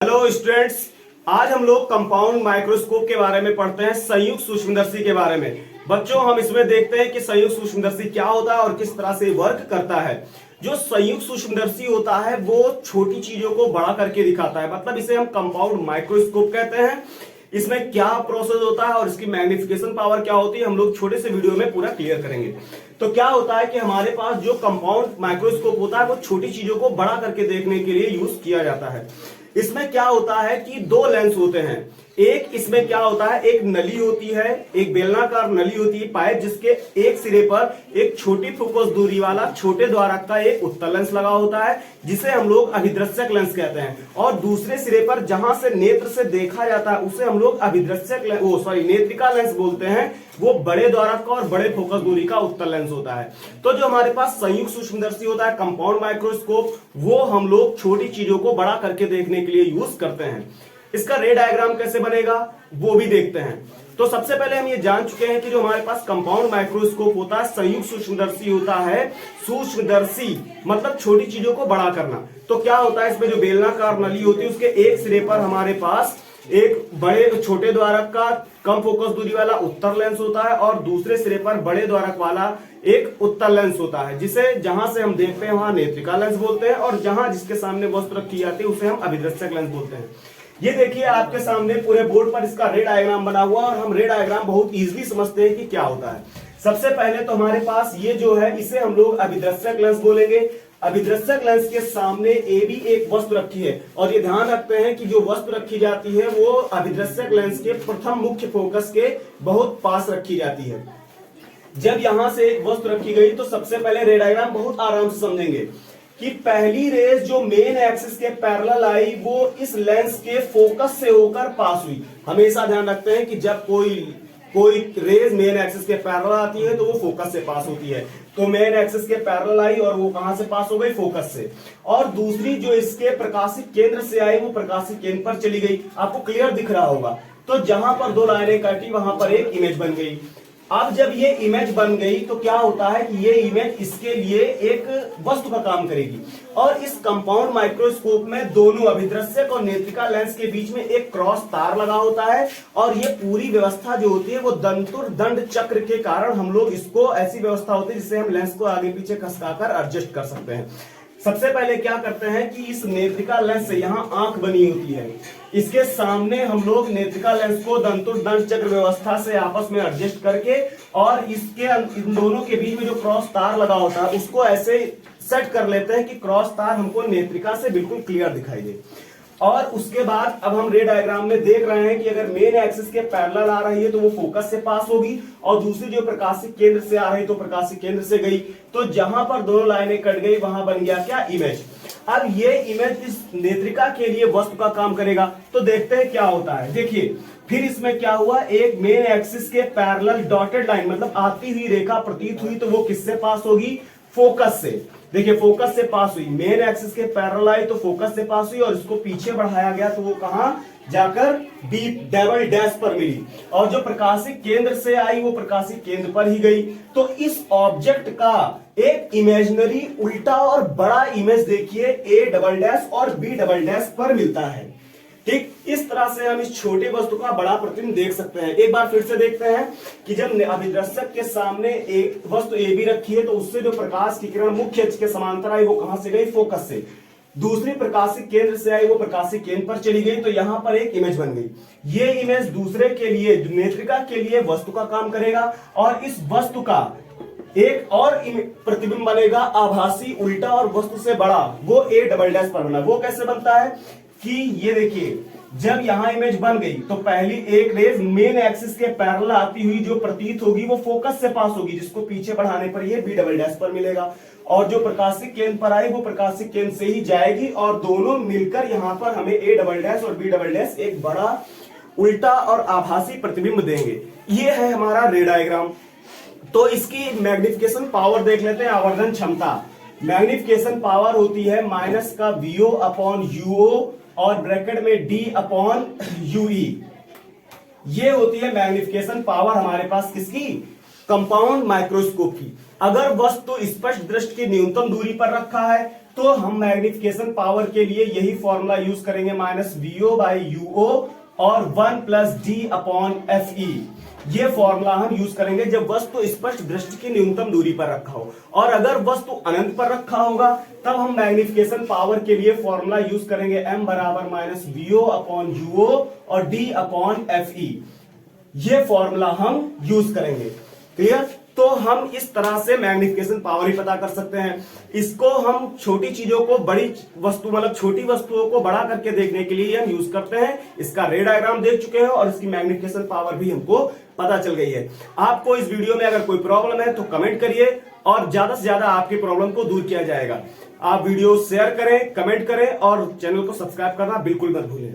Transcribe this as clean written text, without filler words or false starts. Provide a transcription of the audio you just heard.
Hello students, आज हम लोग कंपाउंड माइक्रोस्कोप के बारे में पढ़ते हैं, संयुक्त सूक्ष्मदर्शी के बारे में। बच्चों, हम इसमें देखते हैं कि संयुक्त सूक्ष्मदर्शी क्या होता है और किस तरह से वर्क करता है। जो संयुक्त सूक्ष्मदर्शी होता है वो छोटी चीजों को बड़ा करके दिखाता है, मतलब इसे हम कंपाउंड माइक्रोस्कोप कहते हैं। इसमें क्या प्रोसेस होता है और इसकी मैग्निफिकेशन पावर क्या होती है, हम लोग छोटे से वीडियो में पूरा क्लियर करेंगे। तो क्या होता है कि हमारे पास जो कंपाउंड माइक्रोस्कोप होता है वो छोटी चीजों को बड़ा करके देखने के लिए यूज किया जाता है। इसमें क्या होता है कि दो लेंस होते हैं। एक इसमें क्या होता है, एक नली होती है, एक बेलनाकार नली होती है, पाइप, जिसके एक सिरे पर एक छोटी फोकस दूरी वाला छोटे द्वारक का एक उत्तल लेंस लगा होता है, जिसे हम लोग अभिदृश्यक लेंस कहते हैं। और दूसरे सिरे पर जहां से नेत्र से देखा जाता है उसे हम लोग नेत्रिका लेंस बोलते हैं। वो बड़े द्वारक का और बड़े फोकस दूरी का उत्तल लेंस होता है। तो जो हमारे पास संयुक्त सूक्ष्मदर्शी होता है, कंपाउंड माइक्रोस्कोप, वो हम लोग छोटी चीजों को बड़ा करके देखने के लिए यूज करते हैं। इसका रे डायग्राम कैसे बनेगा वो भी देखते हैं। तो सबसे पहले हम ये जान चुके हैं कि जो हमारे पास कंपाउंड माइक्रोस्कोप होता है, संयुक्त सूक्ष्मदर्शी होता है। सूक्ष्मदर्शी मतलब छोटी चीजों को बड़ा करना। तो क्या होता है, इसमें जो बेलनाकार नली होती है उसके एक सिरे पर हमारे पास एक बड़े छोटे द्वारक का कम फोकस दूरी वाला उत्तल लेंस होता है और दूसरे सिरे पर बड़े द्वारक वाला एक उत्तल लेंस होता है, जिसे जहां से हम देखते हैं वहां नेत्रिका लेंस बोलते हैं, और जहां जिसके सामने वस्तु रखी जाती है उसे हम अभिदृश्यक लेंस बोलते हैं। ये देखिए आपके सामने पूरे बोर्ड पर इसका रे डायग्राम बना हुआ, और हम रे डायग्राम बहुत इजीली समझते हैं कि क्या होता है। सबसे पहले तो हमारे पास ये जो है इसे हम लोग अभिदृश्यक लेंस बोलेंगे। अभिदृश्यक लेंस के सामने ए भी एक वस्तु रखी है, और ये ध्यान रखते हैं कि जो वस्तु रखी जाती है वो अभिदृश्यक लेंस के प्रथम मुख्य फोकस के बहुत पास रखी जाती है। जब यहां से एक वस्तु रखी गई तो सबसे पहले रे डायग्राम बहुत आराम से समझेंगे कि पहली रेज जो मेन एक्सिस के पैरेलल आई वो इस लेंस के फोकस से होकर पास हुई। हमेशा ध्यान रखते हैं कि जब कोई रेज मेन एक्सिस के पैरेलल आती है तो वो फोकस से पास होती है। तो मेन एक्सिस के पैरेलल आई और वो कहां से पास हो गई, फोकस से। और दूसरी जो इसके प्रकाशिक केंद्र से आई वो प्रकाशिक केंद्र पर चली गई। आपको क्लियर दिख रहा होगा। तो जहां पर दो लाइनें कटी वहां पर एक इमेज बन गई। अब जब ये इमेज बन गई तो क्या होता है कि ये इमेज इसके लिए एक वस्तु का काम करेगी। और इस कंपाउंड माइक्रोस्कोप में दोनों अभिदृश्यक और नेत्रिका लेंस के बीच में एक क्रॉस तार लगा होता है, और ये पूरी व्यवस्था जो होती है वो दंतुर दंड चक्र के कारण हम लोग इसको ऐसी व्यवस्था होती है जिससे हम लेंस को आगे पीछे खसकाकर एडजस्ट कर सकते हैं। सबसे पहले क्या करते हैं कि इस नेत्रिका लेंस से यहां आंख बनी होती है, इसके सामने हम लोग नेत्रिका लेंस को दंतुर दंड चक्र व्यवस्था से आपस में एडजस्ट करके और इसके इन दोनों के बीच में जो क्रॉस तार लगा होता है उसको ऐसे सेट कर लेते हैं कि क्रॉस तार हमको नेत्रिका से बिल्कुल क्लियर दिखाई दे। और उसके बाद अब हम रे डायग्राम में देख रहे हैं कि अगर मेन एक्सिस के पैरेलल आ रही है तो वो फोकस से पास होगी, और दूसरी जो प्रकाशिक केंद्र से आ रही तो प्रकाशिक केंद्र से गई। तो जहां पर दोनों लाइनें कट गई वहां बन गया क्या, इमेज। अब ये इमेज इस नेत्रिका के लिए वस्तु का काम करेगा। तो देखते हैं क्या होता है। देखिए फिर इसमें क्या हुआ, एक मेन एक्सिस के पैरेलल डॉटेड लाइन मतलब आती हुई रेखा प्रतीत हुई, तो वो किससे पास होगी, फोकस से। देखिए फोकस से पास हुई, मेन एक्सिस के पैरेलल आई तो फोकस से पास हुई, और इसको पीछे बढ़ाया गया तो वो कहां जाकर बी डबल डैश पर मिली, और जो प्रकाशिक केंद्र से आई वो प्रकाशिक केंद्र पर ही गई। तो इस ऑब्जेक्ट का एक इमेजिनरी उल्टा और बड़ा इमेज देखिए ए डबल डैश और बी डबल डैश पर मिलता है। ठीक इस तरह से हम इस छोटे वस्तु का बड़ा प्रतिबिंब देख सकते हैं। एक बार फिर से देखते हैं कि जब अभिदृश्यक के सामने एक वस्तु ए बी रखी है तो उससे जो प्रकाश की किरण मुख्य अक्ष के समांतर आई वो कहां से गई, फोकस से। दूसरी प्रकाशिक केंद्र से आई वो प्रकाशिक केंद्र पर चली गई, तो यहां पर एक इमेज बन गई। ये इमेज दूसरे के लिए नेत्रिका के लिए वस्तु का काम करेगा, और इस वस्तु का एक और प्रतिबिंब बनेगा आभासी उल्टा और वस्तु से बड़ा, वो ए डबल डैश पर बना। वो कैसे बनता है कि ये देखिए जब यहां इमेज बन गई तो पहली एक रेज मेन एक्सिस के पैरेलल आती हुई जो प्रतीत होगी वो फोकस से पास होगी, जिसको पीछे बढ़ाने पर ये बी डबल डैश पर मिलेगा, और जो प्रकाशिक केंद्र पर आई वो प्रकाशिक केंद्र से ही जाएगी, और दोनों मिलकर यहां पर हमें ए डबल डैश और बी डबल डैश एक बड़ा उल्टा और आभासी प्रतिबिंब देंगे। ये है हमारा रे डायग्राम। तो इसकी मैग्निफिकेशन पावर देख लेते हैं, आवर्धन क्षमता। मैग्निफिकेशन पावर होती है माइनस का वीओ अपॉन यूओ और ब्रैकेट में डी अपॉन यूई। ये होती है मैग्निफिकेशन पावर हमारे पास किसकी, कंपाउंड माइक्रोस्कोप की। अगर वस्तु स्पष्ट दृष्टि की न्यूनतम दूरी पर रखा है तो हम मैग्निफिकेशन पावर के लिए यही फॉर्मूला यूज करेंगे, माइनस वीओ बाई यूओ और 1 plus D upon F E. ये फॉर्मूला हम यूज करेंगे जब वस्तु स्पष्ट दृष्टि की न्यूनतम दूरी पर रखा हो, और अगर वस्तु अनंत पर रखा होगा तब हम मैग्निफिकेशन पावर के लिए फॉर्मूला यूज करेंगे m बराबर माइनस वीओ अपॉन यूओ और d अपॉन एफ ई। ये फॉर्मूला हम यूज करेंगे। क्लियर? तो हम इस तरह से मैग्निफिकेशन पावर ही पता कर सकते हैं। इसको हम छोटी चीजों को बड़ी वस्तु मतलब छोटी वस्तुओं को बड़ा करके देखने के लिए हम यूज करते हैं। इसका रे डायग्राम देख चुके हैं और इसकी मैग्निफिकेशन पावर भी हमको पता चल गई है। आपको इस वीडियो में अगर कोई प्रॉब्लम है तो कमेंट करिए और ज्यादा से ज्यादा आपकी प्रॉब्लम को दूर किया जाएगा। आप वीडियो शेयर करें, कमेंट करें और चैनल को सब्सक्राइब करना बिल्कुल मत भूलें।